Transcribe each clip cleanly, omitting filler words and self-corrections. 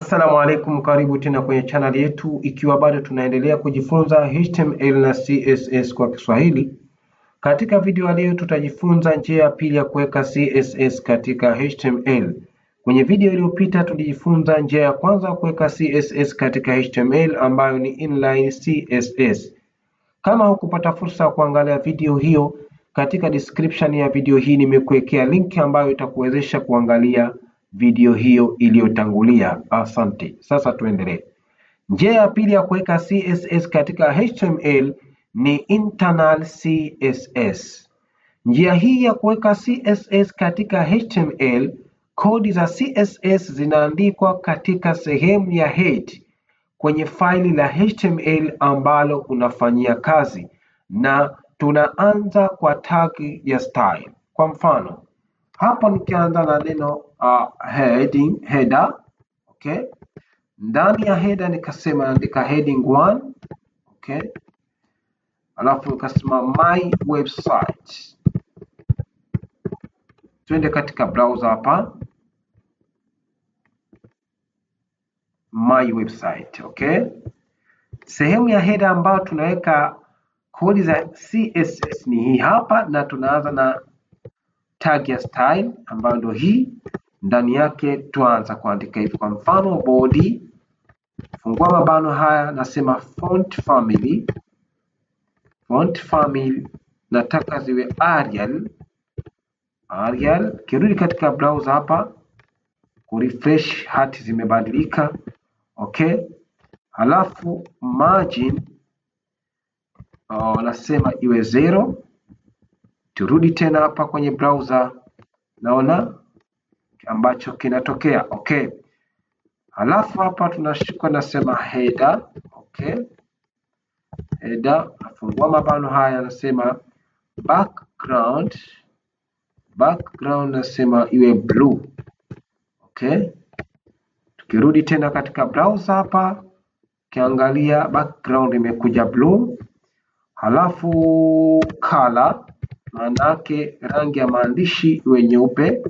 Assalamu alaikum, karibu tena kwenye channel yetu, ikiwa bado tunaendelea kujifunza HTML na CSS kwa Kiswahili. Katika video leo tutajifunza njia ya pili ya kuweka CSS katika HTML. Kwenye video iliyopita tulijifunza njia ya kwanza kuweka CSS katika HTML ambayo ni inline CSS. Kama hukupata fursa ya kuangalia video hiyo, katika description ya video hii nimekuwekea link ambayo itakuwezesha kuangalia video hiyo iliyotangulia. Asante. Sasa tuendelee. Njia ya pili ya kuweka CSS katika HTML ni internal CSS. Njia hii ya kuweka CSS katika HTML, kodi za CSS zinaandikwa katika sehemu ya head kwenye faili la HTML ambalo unafanyia kazi, na tunaanza kwa tag ya style. Kwa mfano, hapo nikianza na neno header, okay? Ndani ya header nikasema andika heading 1, okay? Alafu nikasema my website. Twende katika browser hapa, my website, okay? Sehemu ya header ambayo tunaweka kodi za CSS ni hii hapa, na tunaanza na tag ya style ambayo ndio hii. Ndani yake tuanza kuandika hivi, kwa mfano body, fungua mabano haya, nasema font family nataka ziwe Arial. Kirudi katika browser hapa, kurefresh, hati zimebadilika, okay? Halafu margin nasema iwe 0. Turudi tena hapa kwenye browser, naona ambacho kinatokea, okay? Halafu hapa tunashuka, nasema header, okay? Header, nafungua mabano haya, nasema background nasema iwe blue, okay? Tukirudi tena katika browser hapa, kiangalia background imekuja blue. Halafu color, maanake rangi ya maandishi iwe nyeupe,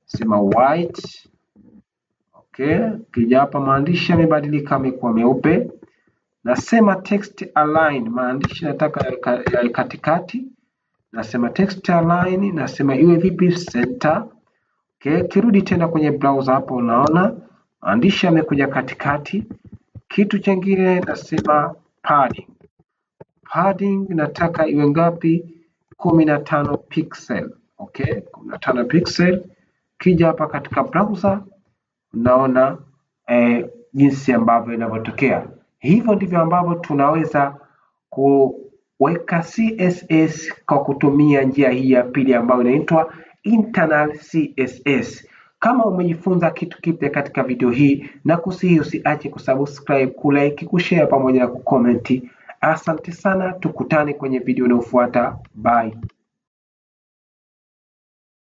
sema white, okay? Kija hapa maandishi yamebadilika, yamekuwa meupe. Nasema text align, maandishi nataka ya katikati, nasema text align, nasema iwe vipi? Center, okay? Kirudi tena kwenye browser hapo, unaona maandishi yamekuja katikati. Kitu kingine nasema padding nataka iwe ngapi? 15 pixel, okay? 15 pixel. Kija hapa katika browser, unaona jinsi ambavyo inavyotokea. Hivyo ndivyo ambavyo tunaweza kuweka CSS kwa kutumia njia hii ya pili ambayo inaitwa internal CSS. Kama umejifunza kitu kipya katika video hii, na kusihi usiache kusubscribe, kulike, kushare pamoja na kucomment. Asante sana, tukutane kwenye video inayofuata. Bye.